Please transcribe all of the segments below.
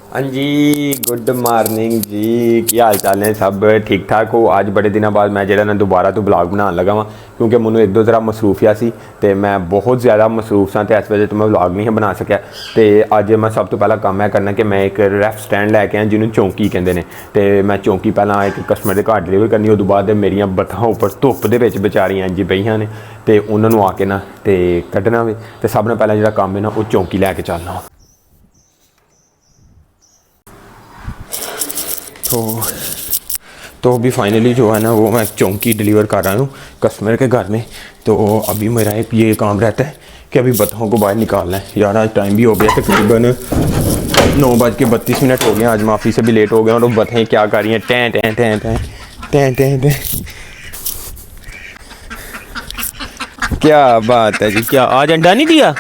हाँ जी, good morning जी। की हाल चाल ने? सब ठीक ठाक हो? अज बड़े दिनों बाद मैं जो ना दोबारा तो ब्लॉग बना लगा वा, क्योंकि मैंने एक दो जरा मसरूफिया सी ते मैं बहुत ज़्यादा मसरूफ सा, इस वजह तो मैं ब्लॉग नहीं बना सकिया। तो अज मैं सब तो पहला काम है करना कि मैं एक रेफ स्टैंड लैके आया जिन्होंने चौंकी कहते हैं। तो मैं चौंकी पहला एक कस्टमर के घर डिलीवर करनी, उस बाद मेरिया बत्थां उपर धुप के बेचारियां इंज पईयां ने, तो उन्होंने आके ना तो कड्ढना वे। तो सब ने पहला जो काम है ना वो चौंकी लैके चलना। तो अभी फाइनली जो है ना वो मैं चौंकी डिलीवर कर रहा हूँ कस्टमर के घर में। तो अभी मेरा एक ये काम रहता है कि अभी बत्तखों को बाहर निकालना है। यार आज टाइम भी हो गया, तकरीबन 9:32 हो गए। आज माफ़ी से भी लेट हो गया और बत्तखें क्या कर रही हैं, time time time time time time time. क्या बात है जी, क्या आज अंडा नहीं दिया?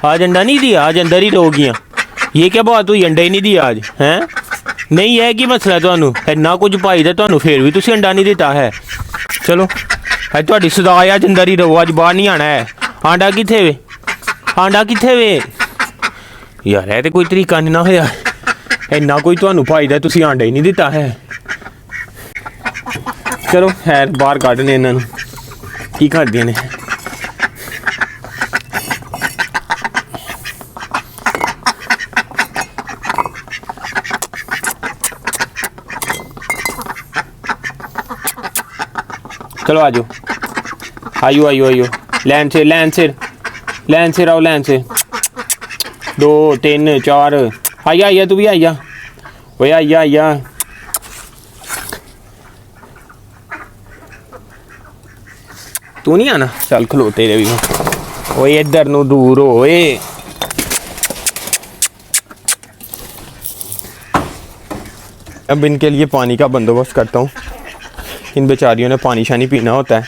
आज अंडा नहीं दिया, आज अंदर ही रह गया। ये क्या बात हुई, अंडा ही नहीं दिया आज? हैं नहीं है कि मसला थानू इन्ना कुछ पाई दा थानू फिर भी तुसी अंडा नहीं दिता है। चलो है थोड़ी सदा, अज अंदर ही रहो, अज बाहर नहीं आना है। आंडा किथे वे, आंडा किथे वे? यार है तो कोई तरीका नहीं ना होया, इन्ना कोई थानू पाई दा तुसी आंडा ही नहीं दिता है। चलो खैर बाहर कड्ढने इन्हां नू, की करदियां ने। चलो आजो, आयो आयो आयो, लैन से लैन से लैन से आओ, लैन से 2 3 4 आइया आइया, तू भी आइया, ओए आइया आइया। तू नहीं आना? चल खलो तेरे भी, ओए इधर नू दूर होए। अब इनके लिए पानी का बंदोबस्त करता हूँ। इन बेचारियों ने पानी शानी पीना होता है।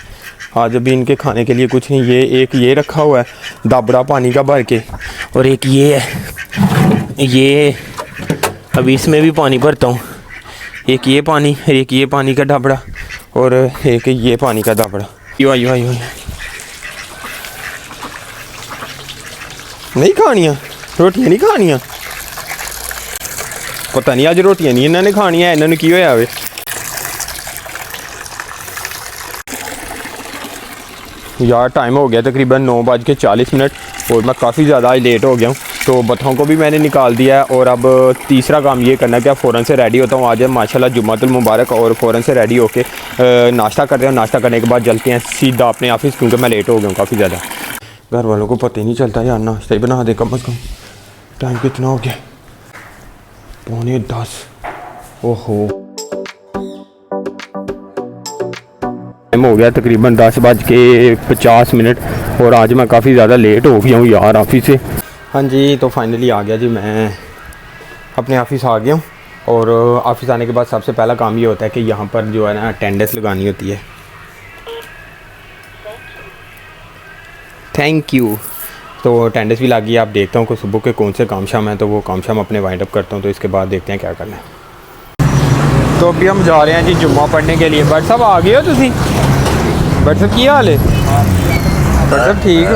आज अभी इनके खाने के लिए कुछ नहीं, ये एक ये रखा हुआ है दाबड़ा पानी का भर के, और एक ये है, ये अभी इसमें भी पानी भरता हूँ। एक ये पानी, एक ये पानी का दाबड़ा, और एक ये पानी का दाबड़ा। यो आयो आयो, नहीं खानियाँ रोटियाँ, नहीं खानियाँ? पता नहीं आज रोटियाँ नहीं इन्होंने खानियाँ, इन्होंने की होया वे। यार टाइम हो गया तकरीबन 9:40 और मैं काफ़ी ज़्यादा आज लेट हो गया हूँ। तो बत्तखों को भी मैंने निकाल दिया है, और अब तीसरा काम ये करना कि फ़ौरन से रेडी होता हूँ। आज है माशाल्लाह जुम्मतुल मुबारक, और फ़ौरन से रेडी होके नाश्ता करते हैं। नाश्ता करने के बाद चलते हैं सीधा अपने ऑफिस, क्योंकि मैं लेट हो गया हूँ काफ़ी ज़्यादा। घर वालों को पता ही नहीं चलता यार, नाश्ता ही बना दे कम अज़ कम। टाइम कितना हो गया? 9:45। ओहो, टाइम हो गया तकरीबन 10:50, और आज मैं काफ़ी ज़्यादा लेट हो गया हूँ यार ऑफिस से। हाँ जी, तो फाइनली आ गया जी, मैं अपने ऑफिस आ गया हूँ। और ऑफिस आने के बाद सबसे पहला काम ये होता है कि यहाँ पर जो है ना अटेंडेंस लगानी होती है। Thank you. तो अटेंडेंस भी लगी है। आप देखता हूँ कि सुबह के कौन से काम शाम हैं, तो वो काम शाम अपने वाइंड अप करता हूँ। तो इसके बाद देखते हैं क्या करना है। तो अभी हम जा रहे हैं जी जुम्मा पढ़ने के लिए। बट साहब आ गए हो तुसी? बट साहब की हाल है? बट साहब ठीक हो?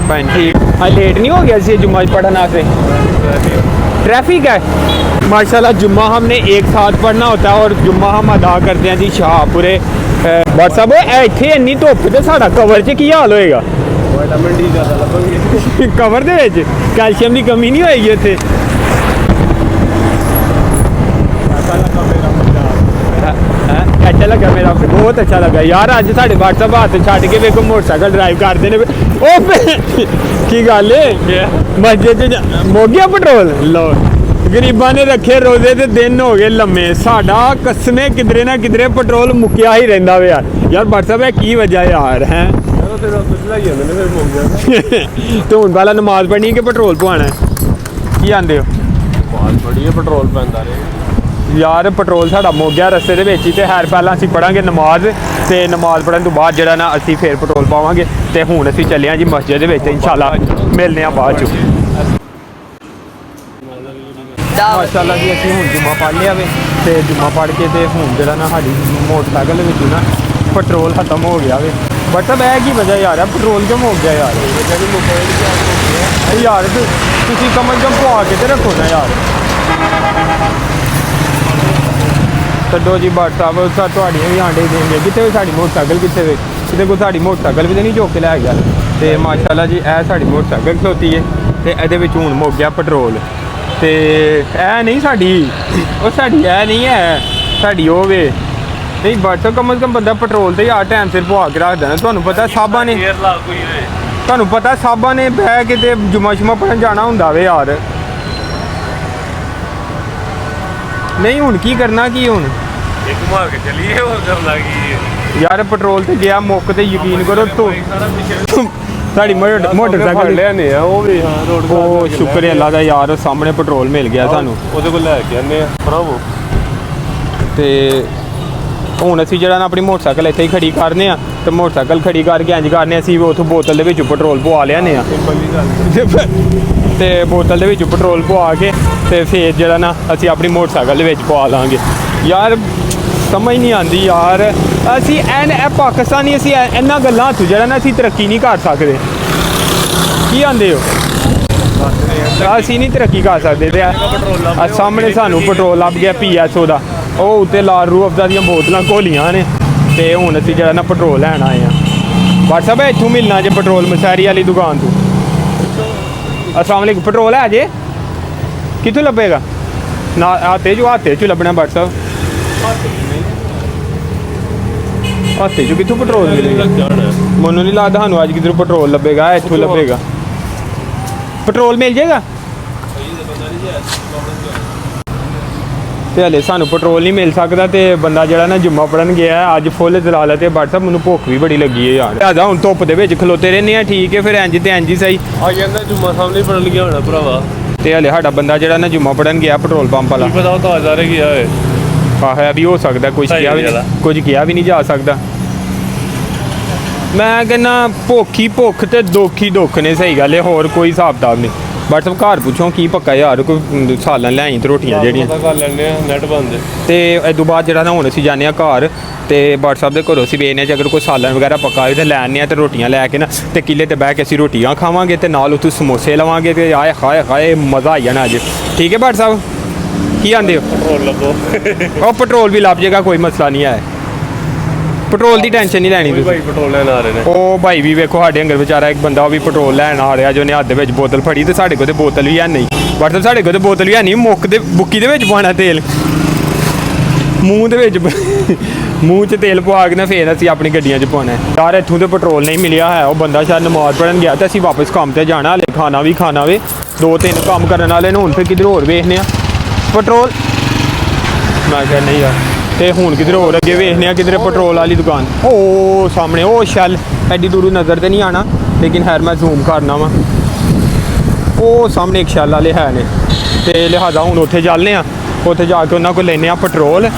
भैन ठीक। आज लेट नहीं हो गया सी जुम्मा पढ़ना से? ट्रैफिक है माशाल्लाह। जुम्मा हमने एक साथ पढ़ना होता है, और जुम्मा हम अदा करते हैं जी शाहपुरे। बट साहब इतने इन्नी धुप ते साडा कवर च की हाल होएगा? कवर दे विच कैल्शियम की कमी नहीं होएगी इत्थे? अच्छा लगा मेरा, बहुत अच्छा लगा यार। अज साढ़े व्हाट्सएप हाथ छड़ के देखो मोटरसाइकिल ड्राइव करते हैं। की गल मस्जिद मुक गया पेट्रोल? लो गरीबा ने रखे रोजे ते दिन हो गए लम्मे। साडा कसमे किधरे ना किधरे पेट्रोल मुक्या ही रहिंदा वे यार। यार व्हाट्सएप है की वजह यार हैं? तो हुण पहला नमाज पढ़नी कि पेट्रोल पवाना है? की आंदे हो? नमाज पढ़िए पेट्रोल पैंदा रहे यार। पेट्रोल साडा मुक गया रस्ते दे विच ही, ते खैर पहला असीं पढ़ांगे नमाज, ते नमाज पढ़न तो बाद जिहड़ा ना असीं फिर पेट्रोल पावांगे। ते हुण असीं चले आं जी मस्जिद दे विच, इंशाअल्लाह मिलने आं बाद च। माशाअल्लाह जी असीं हुण जुम्मा पढ़ लिया वे, ते जुम्मा पढ़ के ते हुण जिहड़ा ना साडी मोटरसाइकिल दे विच ना पेट्रोल खत्म हो गया वे। बट सब है की वजह यार है, पेट्रोल क्यों मुक गया यार? यार तुसीं कम अज़ कम पवा के ते रखो ना यार। ਛੱਡੋ ਜੀ ਬੱਟ ਸਾਹਿਬ ਤੁਹਾਡੀਆਂ ਵੀ ਆਂਡੇ ਦੇਣਗੇ ਕਿਤੇ ਵੀ ਸਾਡੀ ਮੋਟਰਸਾਈਕਲ ਕਿਤੇ ਕੋਈ ਸਾਡੀ ਮੋਟਰਸਾਈਕਲ ਵੀ ਤਾਂ ਨਹੀਂ ਚੁੱਕ ਕੇ ਲੈ ਗਿਆ ਤੇ ਮਾਸ਼ਾਅੱਲਾ ਜੀ ਇਹ ਸਾਡੀ ਮੋਟਰਸਾਈਕਲ ਖਲੋਤੀ ਹੈ ਤੇ ਇਹਦੇ ਵਿੱਚ ਹੁਣ ਮੁੱਕ ਗਿਆ ਪੈਟਰੋਲ ਤੇ ਇਹ ਨਹੀਂ ਸਾਡੀ ਉਹ ਸਾਡੀ ਇਹ ਨਹੀਂ ਹੈ ਸਾਡੀ ਉਹ ਵੇ ਨਹੀਂ ਬੱਟ ਕਮ ਸੇ ਕਮ ਬੰਦਾ ਪੈਟਰੋਲ ਤੇ ਯਾਰ ਟਾਈਮ ਸਿਰ ਪਵਾ ਕੇ ਰੱਖ ਦੇਣਾ ਤੁਹਾਨੂੰ ਪਤਾ ਸਾਬਾ ਨੇ ਤੁਹਾਨੂੰ ਪਤਾ ਸਾਬਾ ਨੇ ਬਹਿ ਕੇ ਤੇ ਜੁਮਾ ਸ਼ੁਮਾ ਪੜਨ ਜਾਣਾ ਹੁੰਦਾ ਵੇ ਯਾਰ ਨਹੀਂ ਹੁਣ ਕੀ ਕਰਨਾ ਕੀ ਹੁਣ ਇੱਕ ਮਾਰ ਕੇ ਚਲੀਏ ਹੋਰ ਕਰਨ ਲੱਗੀ ਯਾਰ ਪੈਟਰੋਲ ਤੇ ਗਿਆ ਮੁੱਕ ਤੇ ਯਕੀਨ ਕਰੋ ਸਾਡੀ ਮੋਟਰਸਾਈਕਲ ਲੈਣੇ ਆ ਉਹ ਵੀ ਹਾਂ ਰੋਡ ਉਹ ਸ਼ੁਕਰ ਹੈ ਅੱਲਾ ਦਾ ਯਾਰ ਸਾਹਮਣੇ ਪੈਟਰੋਲ ਮਿਲ ਗਿਆ ਸਾਨੂੰ ਉਹਦੇ ਕੋਲ ਲੈ ਕੇ ਆਨੇ ਆ ਭਰਾਵੋ ਤੇ ਹੁਣ ਅਸੀਂ ਜਿਹੜਾ ਨਾ ਆਪਣੀ ਮੋਟਰਸਾਈਕਲ ਇੱਥੇ ਹੀ ਖੜੀ ਕਰਨੇ ਆ ਤੇ ਮੋਟਰਸਾਈਕਲ ਖੜੀ ਕਰਕੇ ਇੰਜ ਕਰਨੇ ਅਸੀਂ ਉੱਥੋਂ ਬੋਤਲ ਦੇ ਵਿੱਚ ਪੈਟਰੋਲ ਪਵਾ ਲਿਆਨੇ ਆ ਤੇ ਬੋਤਲ ਦੇ ਵਿੱਚ ਪੈਟਰੋਲ ਪਵਾ ਕੇ ਤੇ ਫਿਰ ਜਿਹੜਾ ਨਾ ਅਸੀਂ ਆਪਣੀ ਮੋਟਰਸਾਈਕਲ ਦੇ ਵਿੱਚ ਪਵਾ ਲਾਂਗੇ ਯਾਰ ਸਮਝ ਨਹੀਂ ਆਉਂਦੀ ਯਾਰ ਅਸੀਂ ਇਹ ਪਾਕਿਸਤਾਨੀ ਅਸੀਂ ਇਹਨਾਂ ਗੱਲਾਂ ਤੋਂ ਜਿਹੜਾ ਨਾ ਅਸੀਂ ਤਰੱਕੀ ਨਹੀਂ ਕਰ ਸਕਦੇ ਕੀ ਆਂਦੇ ਹੋ ਅਸੀਂ ਨਹੀਂ ਤਰੱਕੀ ਕਰ ਸਕਦੇ ਤੇ ਸਾਹਮਣੇ ਸਾਨੂੰ ਪੈਟਰੋਲ ਲੱਭ ਗਿਆ PSO ਦਾ ਉਹ ਉੱਤੇ ਲਾਲ ਰੂਹ ਅਫਜ਼ਾ ਦੀਆਂ ਬੋਤਲਾਂ ਘੋਲੀਆਂ ਨੇ ਤੇ ਹੁਣ ਅਸੀਂ ਜਿਹੜਾ ਨਾ ਪੈਟਰੋਲ ਲੈਣ ਆਏ ਆ WhatsApp ਇੱਥੋਂ ਮਿਲਣਾ ਜੇ ਪੈਟਰੋਲ ਮਸਾਰੀ ਵਾਲੀ ਦੁਕਾਨ ਤੋਂ अस्सलाम वालेकुम पेट्रोल है जे कितों लभेगा ना हाथे चो लभना WhatsApp हाथे चो कितों पेट्रोल मिलेगा मैनू नहीं लगता सानू अज किधरों पेट्रोल लभेगा इत्थों लभेगा पेट्रोल मिल जाएगा ਤੇ ਹਲੇ ਸਾਨੂੰ ਪੈਟਰੋਲ ਨਹੀਂ ਮਿਲ ਸਕਦਾ ਤੇ ਬੰਦਾ ਜਿਹੜਾ ਨਾ ਜੁਮਾ ਪੜਨ ਗਿਆ ਅੱਜ ਫੁੱਲ ਜਲਾਲਤ ਤੇ WhatsApp ਮੈਨੂੰ ਭੁੱਖ ਵੀ ਬੜੀ ਲੱਗੀ ਹੈ ਯਾਰ ਆਦਾ ਹੁਣ ਧੁੱਪ ਦੇ ਵਿੱਚ ਖਲੋਤੇ ਰਹਿੰਦੇ ਆ ਠੀਕ ਹੈ ਫਿਰ ਇੰਜ ਤੇ ਇੰਜ ਹੀ ਸਹੀ ਆ ਜਾਂਦਾ ਜੁਮਾ ਸਾਹਮਣੇ ਪੜਨ ਗਿਆ ਹੋਣਾ ਭਰਾਵਾ ਤੇ ਹਲੇ ਸਾਡਾ ਬੰਦਾ ਜਿਹੜਾ ਨਾ ਜੁਮਾ ਪੜਨ ਗਿਆ ਪੈਟਰੋਲ ਪੰਪ ਵਾਲਾ ਕੀ ਪਤਾ ਉਹ ਤਾਂ ਹਜ਼ਾਰੇ ਗਿਆ ਹੋਏ ਆਹ ਵੀ ਹੋ ਸਕਦਾ ਕੁਝ ਕਿਹਾ ਵੀ ਨਹੀਂ ਜਾ ਸਕਦਾ ਮੈਂ ਕਹਿੰਦਾ ਭੁੱਖ ਤੇ ਦੁੱਖ ਨੇ ਸਹੀ ਗੱਲ ਹੈ ਹੋਰ ਕੋਈ ਹਿਸਾਬ ਕਿਤਾਬ ਨਹੀਂ WhatsApp ਘਰ ਪੁੱਛੋ ਕੀ ਪੱਕਾ ਯਾਰ ਕੋਈ ਸਾਲਨ ਲੈ ਆਈ ਤੇ ਰੋਟੀਆਂ ਜਿਹੜੀਆਂ ਕਰ ਲੈਂਦੇ ਆ ਨੈਟ ਬੰਦ ਤੇ ਇਸ ਤੋਂ ਬਾਅਦ ਜਿਹੜਾ ਨਾ ਹੁਣ ਅਸੀਂ ਜਾਂਦੇ ਆ ਘਰ ਤੇ WhatsApp ਦੇ ਘਰੋਂ ਅਸੀਂ ਵੇਖਦੇ ਜੇ ਅਗਰ ਕੋਈ ਸਾਲਨ ਵਗੈਰਾ ਪੱਕਾ ਹੋਵੇ ਤੇ ਲੈ ਆਉਂਦੇ ਆ ਤੇ ਰੋਟੀਆਂ ਲੈ ਕੇ ਨਾ ਤੇ ਕਿਲੇ ਤੇ ਬਹਿ ਕੇ ਅਸੀਂ ਰੋਟੀਆਂ ਖਾਵਾਂਗੇ ਤੇ ਨਾਲ ਉੱਥੇ ਸਮੋਸੇ ਲਵਾਂਗੇ ਤੇ ਆਏ ਹਾਏ ਮਜ਼ਾ ਆ ਜਾਣਾ ਅੱਜ ਠੀਕ ਹੈ WhatsApp ਕੀ ਆਂਦੇ ਹੋ ਪੈਟਰੋਲ ਲੱਭੋ ਉਹ ਪੈਟਰੋਲ ਵੀ ਲੱਭ ਜਾਏਗਾ ਕੋਈ ਮਸਲਾ ਨਹੀਂ ਹੈ ਪੈਟਰੋਲ ਦੀ ਟੈਨਸ਼ਨ ਨਹੀਂ ਲੈਣੀ ਭਾਈ ਪੈਟਰੋਲ ਲੈਣ ਆ ਰਹੇ ਨੇ ਉਹ ਭਾਈ ਵੀ ਵੇਖੋ ਸਾਡੇ ਅੰਦਰ ਵਿਚਾਰਾ ਇੱਕ ਬੰਦਾ ਉਹ ਵੀ ਪੈਟਰੋਲ ਲੈਣ ਆ ਰਿਹਾ ਜੋ ਨੇ ਹੱਥ ਦੇ ਵਿੱਚ ਬੋਤਲ ਫੜੀ ਤੇ ਸਾਡੇ ਕੋਲ ਤੇ ਬੋਤਲ ਵੀ ਹੈ ਨਹੀਂ WhatsApp ਸਾਡੇ ਕੋਲ ਤੇ ਬੋਤਲ ਵੀ ਹੈ ਨਹੀਂ ਮੁੱਕ ਦੇ ਬੁੱਕੀ ਦੇ ਵਿੱਚ ਪਾਉਣਾ ਤੇਲ ਮੂੰਹ ਦੇ ਵਿੱਚ ਮੂੰਹ 'ਚ ਤੇਲ ਪਵਾ ਕੇ ਨਾ ਫੇਰ ਅਸੀਂ ਆਪਣੀ ਗੱਡੀਆਂ 'ਚ ਪਾਉਣਾ ਯਾਰ ਇੱਥੋਂ ਤੇ ਪੈਟਰੋਲ ਨਹੀਂ ਮਿਲਿਆ ਹੈ ਉਹ ਬੰਦਾ ਸ਼ਾਇਦ ਨਮਾਜ਼ ਪੜ੍ਹਨ ਗਿਆ ਤੇ ਅਸੀਂ ਵਾਪਸ ਕੰਮ ਤੇ ਜਾਣਾ ਹਲੇ ਖਾਣਾ ਵੀ ਖਾਣਾ ਵੇ 2-3 ਕੰਮ ਕਰਨ ਵਾਲੇ ਨੂੰ ਹੁਣ ਫਿਰ ਕਿਧਰ ਹੋਰ ਵੇਖਦੇ ਆ ਪੈਟਰੋਲ ਮੈਂ ਕਿਹਾ ਨਹੀਂ ਯਾਰ ਤੇ ਹੁਣ ਕਿਧਰ ਹੋਰ ਅੱਗੇ ਵੇਖਦੇ ਆ ਕਿਧਰੇ ਪੈਟਰੋਲ ਵਾਲੀ ਦੁਕਾਨ ਉਹ ਸਾਹਮਣੇ ਉਹ ਸ਼ੈਲ ਐਡੀ ਦੂਰੋਂ ਨਜ਼ਰ ਤੇ ਨਹੀਂ ਆਣਾ ਲੇਕਿਨ ਖੈਰ ਮੈਂ ਜ਼ੂਮ ਕਰਨਾ ਵਾ ਉਹ ਸਾਹਮਣੇ ਇੱਕ ਸ਼ੈਲ ਵਾਲੇ ਹੈ ਨੇ ਤੇ ਲਿਹਾਜ਼ਾ ਹੁਣ ਉੱਥੇ ਚੱਲਦੇ ਆ ਉੱਥੇ ਜਾ ਕੇ ਉਹਨਾਂ ਕੋਲ ਲੈਨੇ ਆ ਪੈਟਰੋਲ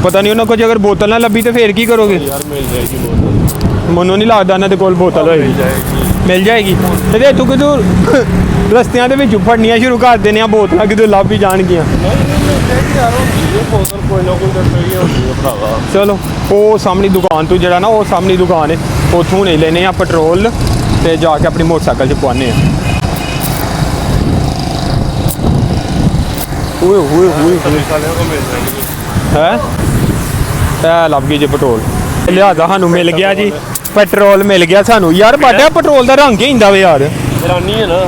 ਪਤਾ ਨਹੀਂ ਉਹਨਾਂ ਕੋਲ ਅਗਰ ਬੋਤਲ ਨਾ ਲੱਭੀ ਤੇ ਫੇਰ ਕੀ ਕਰੋਗੇ ਯਾਰ ਮਿਲ ਜਾਏਗੀ ਬੋਤਲ ਮੈਨੂੰ ਨਹੀਂ ਲੱਗਦਾ ਇਹਨਾਂ ਦੇ ਕੋਲ ਬੋਤਲ ਹੋਏਗੀ ਮਿਲ ਜਾਏਗੀ ਤੇ ਤੂੰ ਕਿਦੋਂ ਰਸਤਿਆਂ ਦੇ ਵਿੱਚ ਫੜਨੀਆਂ ਸ਼ੁਰੂ ਕਰ ਦੇਣੇ ਆ ਬੋਤਲਾਂ ਕਿਦੋਂ ਲੱਭ ਹੀ ਜਾਣਗੀਆਂ ਚਲੋ ਉਹ ਸਾਹਮਣੀ ਦੁਕਾਨ ਤੋਂ ਜਿਹੜਾ ਨਾ ਉਹ ਸਾਹਮਣੀ ਦੁਕਾਨ ਹੈ ਉੱਥੋਂ ਨਹੀਂ ਲੈਨੇ ਆ ਪੈਟਰੋਲ ਤੇ ਜਾ ਕੇ ਆਪਣੀ ਮੋਟਰਸਾਈਕਲ 'ਚ ਪਵਾਉਂਦੇ ਆ ਹੋਏ ਹੈ ਇਹ ਲੱਭ ਗਈ ਜੀ ਪੈਟਰੋਲ ਲਿਹਾਜ਼ਾ ਸਾਨੂੰ ਮਿਲ ਗਿਆ ਜੀ ਪੈਟਰੋਲ ਮਿਲ ਗਿਆ ਸਾਨੂੰ ਯਾਰ ਬਾਟਾ ਪੈਟਰੋਲ ਦਾ ਰੰਗ ਹੀ ਹੁੰਦਾ ਵੇ ਯਾਰ ਹੈਰਾਨੀ ਹੈ ਨਾ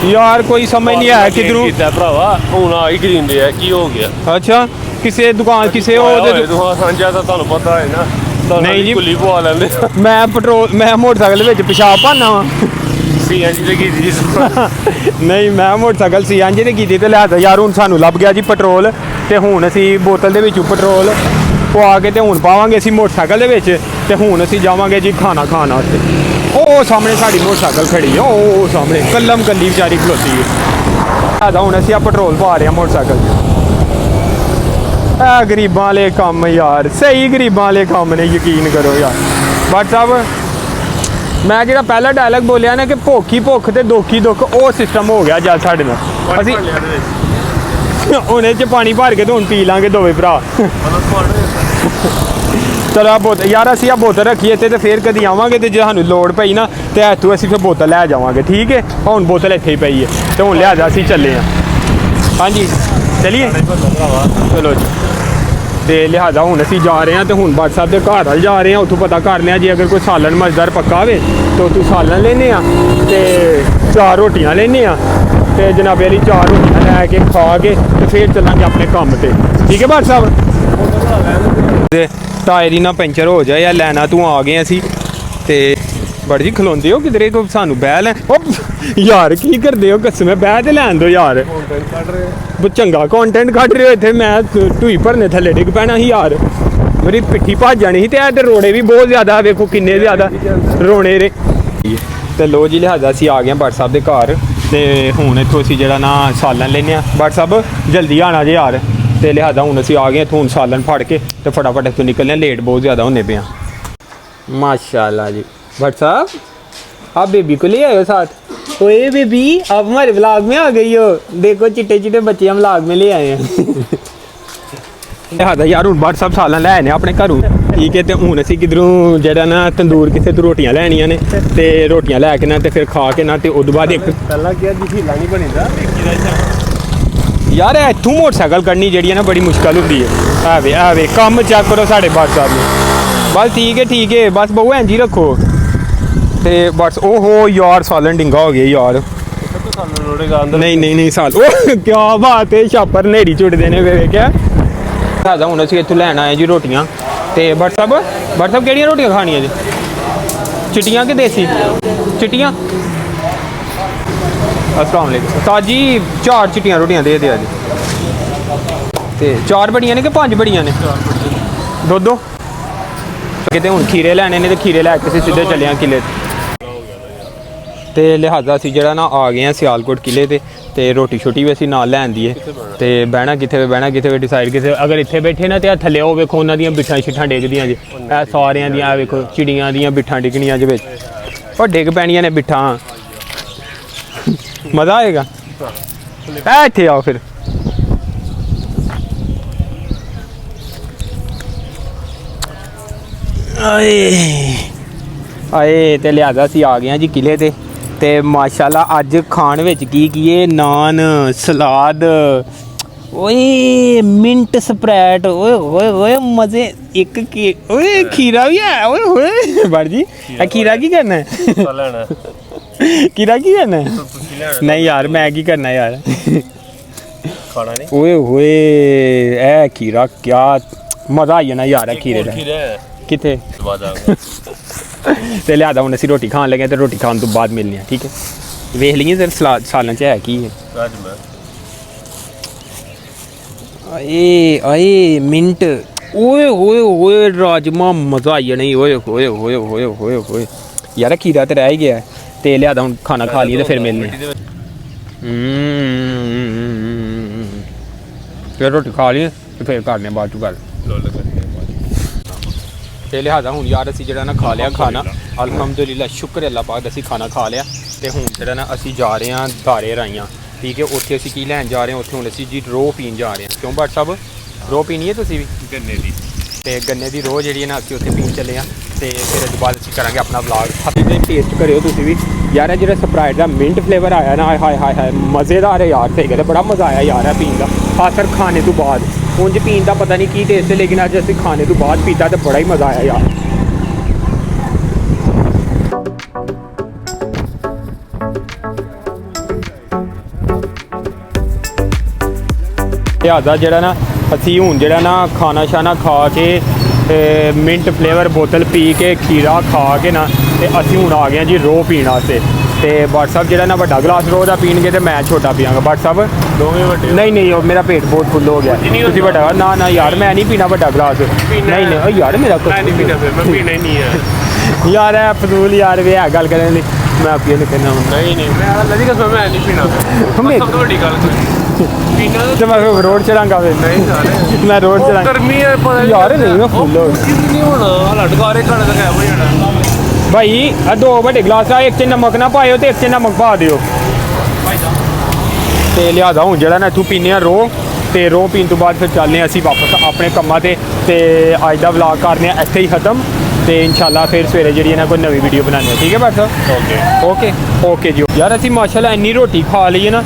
ਯਾਰ ਕੋਈ ਸਮਝ ਨਹੀਂ ਆਇਆ ਕਿਧਰੋਂ ਕੀਤਾ ਭਰਾਵਾ ਹੁਣ ਆ ਹੀ ਖਰੀਦਦੇ ਆ ਕੀ ਹੋ ਗਿਆ ਅੱਛਾ ਕਿਸੇ ਦੁਕਾਨ ਕਿਸੇ ਉਹਦੇ ਦੁਕਾਨ ਸਾਂਝਾ ਤਾਂ ਤੁਹਾਨੂੰ ਪਤਾ ਹੈ ਨਾ ਨਹੀਂ ਜੀ ਕੁੱਲੀ ਪਵਾ ਲੈਂਦੇ ਮੈਂ ਮੋਟਰਸਾਈਕਲ ਵਿੱਚ ਪਿਸ਼ਾਬ ਪਾਣਾ ਵਾ CNG ਤੇ ਕੀਤੀ ਨਹੀਂ ਮੈਂ ਮੋਟਰਸਾਈਕਲ CNG ਤੇ ਕੀਤੀ ਤੇ ਲਿਆ ਯਾਰ ਹੁਣ ਸਾਨੂੰ ਲੱਭ ਗਿਆ ਜੀ ਪੈਟਰੋਲ ਤੇ ਹੁਣ ਅਸੀਂ ਬੋਤਲ ਦੇ ਵਿੱਚੋਂ ਪੈਟਰੋਲ ਪਵਾ ਕੇ ਤੇ ਹੁਣ ਪਾਵਾਂਗੇ ਅਸੀਂ ਮੋਟਰਸਾਈਕਲ ਦੇ ਵਿੱਚ ਤੇ ਹੁਣ ਅਸੀਂ ਜਾਵਾਂਗੇ ਜੀ ਖਾਣਾ ਖਾਣ ਵਾਸਤੇ ਉਹ ਸਾਹਮਣੇ ਸਾਡੀ ਮੋਟਰਸਾਈਕਲ ਖੜੀ ਆ ਉਹ ਸਾਹਮਣੇ ਕੱਲਮ ਕੱਲੀ ਵਿਚਾਰੀ ਖਲੋਤੀ ਹੈ ਆਦਾ ਹੁਣ ਅਸੀਂ ਆ ਪੈਟਰੋਲ ਪਾ ਰਹੇ ਆ ਮੋਟਰਸਾਈਕਲ 'ਚ ਇਹ ਗਰੀਬਾਂ ਵਾਲੇ ਕੰਮ ਯਾਰ ਸਹੀ ਗਰੀਬਾਂ ਵਾਲੇ ਕੰਮ ਨੇ ਯਕੀਨ ਕਰੋ ਯਾਰ WhatsApp ਮੈਂ ਜਿਹੜਾ ਪਹਿਲਾ ਡਾਇਲੌਗ ਬੋਲਿਆ ਨਾ ਕਿ ਭੁੱਖ ਤੇ ਦੁੱਖ ਉਹ ਸਿਸਟਮ ਹੋ ਗਿਆ ਜਦ ਸਾਡੇ ਨਾਲ ਅਸੀਂ ਉਹਨੇ 'ਚ ਪਾਣੀ ਭਰ ਕੇ ਤੇ ਹੁਣ ਪੀ ਲਾਂਗੇ ਦੋਵੇਂ ਭਰਾ ਚਲੋ ਆ ਬੋਤਲ ਯਾਰ ਅਸੀਂ ਆ ਬੋਤਲ ਰੱਖੀ ਇੱਥੇ ਤੇ ਫੇਰ ਕਦੀ ਆਵਾਂਗੇ ਤੇ ਜੇ ਸਾਨੂੰ ਲੋੜ ਪਈ ਨਾ ਤੇ ਇੱਥੋਂ ਅਸੀਂ ਫਿਰ ਬੋਤਲ ਲੈ ਜਾਵਾਂਗੇ ਠੀਕ ਹੈ ਹੁਣ ਬੋਤਲ ਇੱਥੇ ਹੀ ਪਈ ਹੈ ਤੇ ਹੁਣ ਲਿਆ ਜਾ ਅਸੀਂ ਚੱਲੇ ਹਾਂ ਹਾਂਜੀ ਚਲੀਏ ਚਲੋ ਜੀ ਤੇ ਲਿਹਾਜ਼ਾ ਹੁਣ ਅਸੀਂ ਜਾ ਰਹੇ ਹਾਂ ਤੇ ਹੁਣ ਬਾਟ ਸਾਹਿਬ ਦੇ ਘਰ ਵੱਲ ਜਾ ਰਹੇ ਹਾਂ। ਉੱਥੋਂ ਪਤਾ ਕਰ ਲਿਆ ਜੇ ਅਗਰ ਕੋਈ ਸਾਲਨ ਮਜ਼ੇਦਾਰ ਪੱਕਾ ਹੋਵੇ ਤਾਂ ਉੱਥੋਂ ਸਾਲਨ ਲੈਨੇ ਆ ਤੇ 4 ਰੋਟੀਆਂ ਲੈਨੇ ਆ ਤੇ ਜਨਾਬੇ ਵਾਲੀ 4 ਰੋਟੀਆਂ ਲੈ ਕੇ ਖਾ ਕੇ ਤੇ ਫਿਰ ਚੱਲਾਂਗੇ ਆਪਣੇ ਕੰਮ ਤੇ। ਠੀਕ ਹੈ ਬਾਟ ਸਾਹਿਬ। ਤੇ ਟਾਇਰ ਹੀ ਨਾ ਪੈਂਚਰ ਹੋ ਜਾਏ ਜਾਂ ਲੈਣਾ ਤੂੰ ਆ ਗਏ ਅਸੀਂ ਤੇ ਬੜੀ ਜੀ ਖਲੋਂਦੇ ਹੋ ਕਿਧਰੇ ਕੋ ਸਾਨੂੰ ਬਹਿ ਲੈ ਯਾਰ ਕੀ ਕਰਦੇ ਹੋ ਕਸਮ ਬਹਿ ਤੇ ਲੈਣ ਦੋ ਯਾਰ ਚੰਗਾ ਕੰਟੈਂਟ ਕੱਢ ਰਹੇ ਹੋ ਇੱਥੇ ਮੈਂ ਢੂਈ ਭਰਨੇ ਥੱਲੇ ਡਿੱਗ ਪੈਣਾ ਸੀ ਯਾਰ ਮੇਰੀ ਪਿੱਠੀ ਭੱਜ ਜਾਣੀ ਸੀ ਤੇ ਇਹ ਤੇ ਰੋੜੇ ਵੀ ਬਹੁਤ ਜ਼ਿਆਦਾ ਵੇਖੋ ਕਿੰਨੇ ਜ਼ਿਆਦਾ ਰੋਣੇ ਰੇ ਤੇ ਲੋ ਜੀ ਲਿਹਾਜ਼ਾ ਅਸੀਂ ਆ ਗਏ ਬਾਟ ਸਾਹਿਬ ਦੇ ਘਰ ਤੇ ਹੁਣ ਇੱਥੋਂ ਅਸੀਂ ਜਿਹੜਾ ਨਾ ਸਾਲਨ ਲੈਨੇ ਆ ਬਾਟ ਸਾਹਿਬ ਜਲਦੀ ਆਣਾ ਜੇ ਯਾਰ ਤੇ ਲਿਹਾਜ਼ਾ ਹੁਣ ਅਸੀਂ ਆ ਗਏ ਇੱਥੋਂ ਹੁਣ ਸਾਲਨ ਫੜ ਕੇ ਤੇ ਫਟਾਫਟ ਇੱਥੋਂ ਨਿਕਲਨੇ ਲੇਟ बहुत ज़्यादा होने पे हैं। माशाल्लाह जी भट्ट साहब आप बेबी को ले आए हो साथ। ओए बेबी आप हमारे व्लॉग में आ गई हो देखो चिट्टे चिट्टे बच्चे हम व्लॉग में ले आए हैं। ਲਿਹਾਜ਼ਾ ਯਾਰ ਹੁਣ ਭੱਟ ਸਾਹਿਬ ਸਾਲਨ ਲੈ ਆਏ ਨੇ ਆਪਣੇ ਘਰੋਂ ਠੀਕ ਹੈ ਤੇ ਹੁਣ ਅਸੀਂ ਕਿਧਰੋਂ ਜਿਹੜਾ ਨਾ ਤੰਦੂਰ ਕਿਸੇ ਤੋਂ ਰੋਟੀਆਂ ਲੈਣੀਆਂ ਨੇ ਤੇ ਰੋਟੀਆਂ ਲੈ ਕੇ ਨਾ ਤੇ ਫਿਰ ਖਾ ਕੇ ਨਾ ਤੇ ਉਦੋਂ ਬਾਅਦ ਇੱਕ ਪਹਿਲਾਂ ਕੀ ਦੀ ਢੀਲਾ ਨਹੀਂ ਬਣੀਦਾ ਯਾਰ ਇੱਥੋਂ ਮੋਟਰਸਾਈਕਲ ਕੱਢਣੀ ਜਿਹੜੀ ਹੈ ਨਾ ਬੜੀ ਮੁਸ਼ਕਲ ਹੁੰਦੀ ਹੈ। ਐਵੇਂ ਕੰਮ ਚੈੱਕ ਕਰੋ ਸਾਡੇ ਭੱਟ ਸਾਹਿਬ ਨੂੰ ਬਸ ਠੀਕ ਹੈ ਬਸ ਬਹੁ ਇੰਝ ਹੀ ਰੱਖੋ ਤੇ ਬਸ ਓਹੋ ਯਾਰ ਸਾਲਨ ਡਿੰਗਾ ਹੋ ਗਿਆ ਯਾਰ ਨਹੀਂ ਸਾਲ ਉਹ ਕੀ ਬਾਤ ਹੈ ਛਾਪਰ ਨੇਰੀ ਝੁੱਟਦੇ ਨੇ ਵੇਖਿਆ। ਲਿਹਾਜ਼ਾ ਹੁਣ ਅਸੀਂ ਇੱਥੋਂ ਲੈਣ ਆਏ ਜੀ ਰੋਟੀਆਂ ਤੇ ਭੱਟ ਸਾਹਿਬ ਕਿਹੜੀਆਂ ਰੋਟੀਆਂ ਖਾਣੀਆਂ ਜੀ ਚਿੱਟੀਆਂ ਕਿ ਦੇਸੀ ਚਿੱਟੀਆਂ। अस्सलाम वालेकुम उस्ताद जी 4 चिट्टियां रोटियां दे दिया जी ते 4 बड़ियां ने कि 5 बड़ियां ने दो किते हुण खीरे लैने ने ते खीरे लै के सीधे चले आं किले ते लिहाजा असीं जेह्ड़ा ना आ गए हैं सियालकोट किले ते रोटी छोटी भी असीं नाल लैन दी है ते बहना कित्थे डिसाइड कित्थे अगर इत्थे बैठे ना ते थल्ले ओह वेखो उन्हां दियां बिट्ठां शिट्ठां डिगदियां जी ए सारियां दियां वेखो चिड़ियां दियां बिट्ठां डिगनियां जे विच ओह डिग पैणियां ने बिट्ठां मज़ा आएगा इत्थे आओ फिर आए ते लिहाजा असीं आ गए जी किले ते माशाल्लाह अज खाण विच की है नान सलाद ओए मिंट स्प्रैट ओए मजे एक ओए खीरा भी है ओए बड़ जी खीरा की करना है खीरा की करना है नहीं यार मैं की करना यार खाना नहीं ओए होए ए खीरा क्या मज़ा आई जाना यार खीरे दा किथे ते लिहाजा हुण असीं रोटी खान लगे ते रोटी खान तो बाद मिलनी है ठीक है वेख लीए सर सलाद सालन च है की है आए मिंट ओए होए होए राजमा मज़ा आई जाना ओए होए होए होए होए होए यार खीरा तो रह ही गया है ते लिहाजा हुण खाना खा लिए तो फिर मिलने फिर रोटी खा लिए तो फिर करने बाद गल ते लिहाजा हुण यार असीं जेह्ड़ा ना खा लिया खाना अलहमदुलिल्लाह शुक्र अल्लाह पाक असीं खाना खा लिया ते हुण जेह्ड़ा ना असीं जा रहे हैं दारे राइयां ठीक है उत्थे असीं की लैन जा रहे हैं उत्थे हुण असीं जी रो पीन जा रहे हैं क्यों भट्ट साहब रो पीनी है तुसीं भी गन्ने दी रो जेह्ड़ी है ना असीं उत्थे पीन चले आं ते फिर इस बाद असीं करांगे अपना व्लॉग ते टेस्ट करियो तुसीं भी यार जेह्ड़ा स्प्राइट दा मिंट फ्लेवर आया ना हाय हाय हाय मज़ेदार है यार सही गल बड़ा मज़ा आया यार है पीन दा खासकर खाने तो बाद उंज पीन दा पता नहीं की टेस्ट है लेकिन अज असीं खाने तो बाद पीता तो बड़ा ही मज़ा आया यार। लिहाजा जेह्ड़ा ना असीं हुण जेह्ड़ा ना खाना शाना खा के मिंट फ्लेवर बोतल पी के खीरा खा के ना ते असीं हुण आ गए जी रो पीण वास्ते ते भट्ट साहब जेह्ड़ा ना बड़ा गलास रो दा पीणगे ते मैं छोटा पियांगा भट्ट साहब नहीं मेरा पेट बहुत फुल हो गया तुसीं बड़ा ना यार मैं नहीं पीना बड़ा गलास नहीं यार मेरा यार है फजूल यार वे है गल करने दी मैं आपकी नहीं कहना नहीं मैं नहीं पीना तो मैं रोड चढ़ांगा फिर मैं रोड चढ़ांगा यार नहीं मैं फुल भाई दो बड़े गिलास एक च नमक ना पाओ तो एक च नमक पा दियो ते लिहाजा हूँ जेह्ड़ा ना इत्थूं पीने रो ते रो पीन तो बाद फिर चलने असीं वापस अपने कम्मा ते अज दा व्लॉग करने इत्थे ही खत्म ते इंशाल्लाह फिर सवेरे जेह्ड़ी ना कोई नवी वीडियो बनाने ठीक है भट्ट साहब ओके जी यार असीं माशाल्लाह इन्नी रोटी खा ली है ना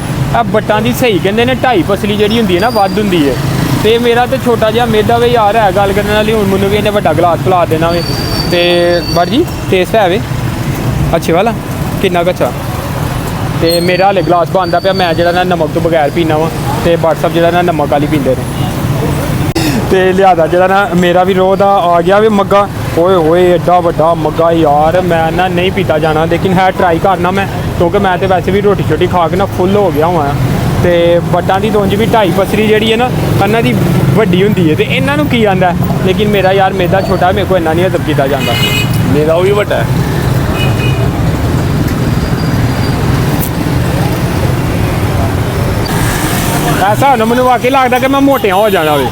बट्टां दी सही कहंदे ने 2.5 पसली जेह्ड़ी हुंदी है ना वध हुंदी है ਤੇ ਮੇਰਾ ਤੇ ਛੋਟਾ ਜਿਹਾ ਮੇਦਾ ਵੇ ਯਾਰ ਹੈ ਗੱਲ ਕਰਨ ਵਾਲੀ, ਹੁਣ ਮੈਨੂੰ ਵੀ ਇਹਨੇ ਵੱਡਾ ਗਲਾਸ ਪਿਲਾ ਦੇਣਾ ਵੇ। ਤੇ ਬੜ ਜੀ ਟੇਸਟ ਹੈ ਵੇ ਅੱਛੇ ਵਾਲਾ ਕਿੰਨਾ ਕੁ ਅੱਛਾ। ਤੇ ਮੇਰਾ ਹਾਲੇ ਗਲਾਸ ਬਣਦਾ ਪਿਆ, ਮੈਂ ਜਿਹੜਾ ਨਾ ਨਮਕ ਤੋਂ ਬਗੈਰ ਪੀਣਾ ਵਾ ਤੇ WhatsApp ਜਿਹੜਾ ਨਾ ਨਮਕ ਵਾਲੀ ਪੀਂਦੇ ਨੇ। ਤੇ ਲਿਆਦਾ ਜਿਹੜਾ ਨਾ ਮੇਰਾ ਵੀ ਰੋਹ ਦਾ ਆ ਗਿਆ ਵੀ ਮੱਗਾ, ਓਏ ਹੋਏ ਐਡਾ ਵੱਡਾ ਮੱਗਾ ਯਾਰ, ਮੈਂ ਨਾ ਨਹੀਂ ਪੀਤਾ ਜਾਣਾ ਲੇਕਿਨ ਹੈ ਟਰਾਈ ਕਰਨਾ ਮੈਂ, ਕਿਉਂਕਿ ਮੈਂ ਤੇ ਵੈਸੇ ਵੀ ਰੋਟੀ ਛੋਟੀ ਖਾ ਕੇ ਨਾ ਫੁੱਲ ਹੋ ਗਿਆ ਹਾਂ। ਤੇ ਬੱਟਾਂ ਦੀ ਦੋਂਜ ਵੀ 2.5 ਪਸਰੀ ਜਿਹੜੀ ਹੈ ਨਾ ਇਹਨਾਂ ਦੀ ਵੱਡੀ ਹੁੰਦੀ ਹੈ ਤੇ ਇਹਨਾਂ ਨੂੰ ਕੀ ਆਂਦਾ, ਲੇਕਿਨ ਮੇਰਾ ਯਾਰ ਮੇਦਾ ਛੋਟਾ, ਮੇਰੇ ਕੋਲ ਇੰਨਾ ਨਹੀਂ ਹਜ਼ਮ ਕੀਤਾ ਜਾਂਦਾ। ਮੇਰਾ ਉਹ ਵੀ ਵੱਡਾ ਹੈ। ਐਸਾ ਨਾ ਮੈਨੂੰ ਵਾਕਈ ਲੱਗਦਾ ਕਿ ਮੈਂ ਮੋਟਿਆਂ ਹੋ ਜਾਣਾ ਵੇ।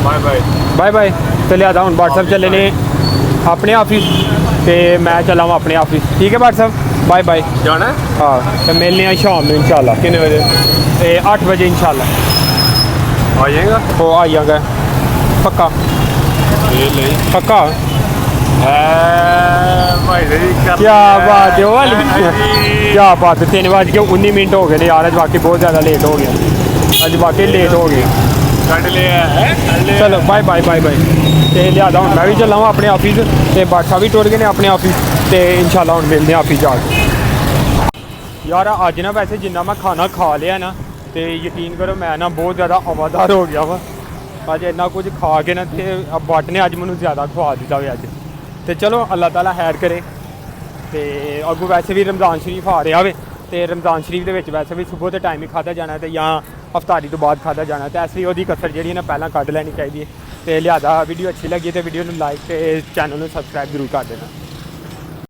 Bye bye. Bye bye. ਤੇ ਲਿਆਦਾ ਹੁਣ WhatsApp ਚੱਲੇ ਨੇ ਆਪਣੇ ਆਫਿਸ ਤੇ ਮੈਂ ਚੱਲਾਂ ਵਾ ਆਪਣੇ ਆਫਿਸ, ਠੀਕ ਹੈ WhatsApp ਬਾਏ ਬਾਏ। ਜਾਣਾ ਹੈ? ਹਾਂ ਤੇ ਮਿਲਨੇ ਆ ਸ਼ਾਮ ਨੂੰ ਇਨਸ਼ਾਅੱਲਾ। ਕਿੰਨੇ ਵਜੇ? ਤੇ 8 ਵਜੇ ਇਨਸ਼ਾਅੱਲਾ ਆ ਜਾਏਗਾ। ਉਹ ਆ ਜਾਗਾ ਪੱਕਾ ਇਹ ਲਈ ਪੱਕਾ। ਭਾਈ ਜੀ ਕੀ ਬਾਤ ਹੈ, ਉਹ ਵਾਲੀ ਕੀ ਬਾਤ ਹੈ। 3:19 ਮਿੰਟ ਹੋ ਗਏ ਨੇ ਯਾਰ, ਅੱਜ ਬਾਕੀ ਬਹੁਤ ਜ਼ਿਆਦਾ ਲੇਟ ਹੋ ਗਿਆ, ਅੱਜ ਬਾਕੀ ਲੇਟ ਹੋ ਗਏ। ਕੱਢ ਲਿਆ ਹੈ। ਚਲੋ ਬਾਏ ਬਾਏ ਬਾਏ ਬਾਏ। ਤੇ ਲਿਆਦਾ ਹੁਣ ਮੈਂ ਵੀ ਚੱਲਾਂ ਆਪਣੇ ਆਫਿਸ ਤੇ ਬਾਠਾ ਵੀ ਟੁਰ ਗਏ ਨੇ ਆਪਣੇ ਆਫਿਸ ਤੇ ਇਨਸ਼ਾਅੱਲਾ ਹੁਣ ਮਿਲਦੇ ਹਾਂ ਆਫਿਸ ਜਾ ਕੇ। ਯਾਰ ਅੱਜ ਨਾ ਵੈਸੇ ਜਿੰਨਾ ਮੈਂ ਖਾਣਾ ਖਾ ਲਿਆ ਨਾ ਤੇ ਯਕੀਨ ਕਰੋ ਮੈਂ ਨਾ ਬਹੁਤ ਜ਼ਿਆਦਾ ਹਵਾਦਾਰ ਹੋ ਗਿਆ ਵਾ। ਅੱਜ ਇੰਨਾ ਕੁਝ ਖਾ ਕੇ ਨਾ ਤੇ ਬੱਟ ਨੇ ਅੱਜ ਮੈਨੂੰ ਜ਼ਿਆਦਾ ਖਵਾ ਦਿੱਤਾ ਵੇ ਅੱਜ। ਤੇ ਚਲੋ ਅੱਲਾਹ ਤਾਲਾ ਖੈਰ ਕਰੇ। ਤੇ ਅੱਗੋਂ ਵੈਸੇ ਵੀ ਰਮਜ਼ਾਨ ਸ਼ਰੀਫ ਆ ਰਿਹਾ ਵੇ ਤੇ ਰਮਜ਼ਾਨ ਸ਼ਰੀਫ ਦੇ ਵਿੱਚ ਵੈਸੇ ਵੀ ਸੁਬਹ ਦੇ ਟਾਈਮ ਹੀ ਖਾਧਾ ਜਾਣਾ ਤੇ ਜਾਂ ਅਫਤਾਰੀ ਤੋਂ ਬਾਅਦ ਖਾਧਾ ਜਾਣਾ, ਤੇ ਇਸ ਲਈ ਉਹਦੀ ਕਸਰ ਜਿਹੜੀ ਨਾ ਪਹਿਲਾਂ ਕੱਢ ਲੈਣੀ ਚਾਹੀਦੀ ਹੈ। ਤੇ ਲਿਹਾਜ਼ਾ ਵੀਡੀਓ ਅੱਛੀ ਲੱਗੀ ਤੇ ਵੀਡੀਓ ਨੂੰ ਲਾਈਕ ਤੇ ਚੈਨਲ ਨੂੰ ਸਬਸਕ੍ਰਾਈਬ ਜ਼ਰੂਰ ਕਰ ਦੇਣਾ।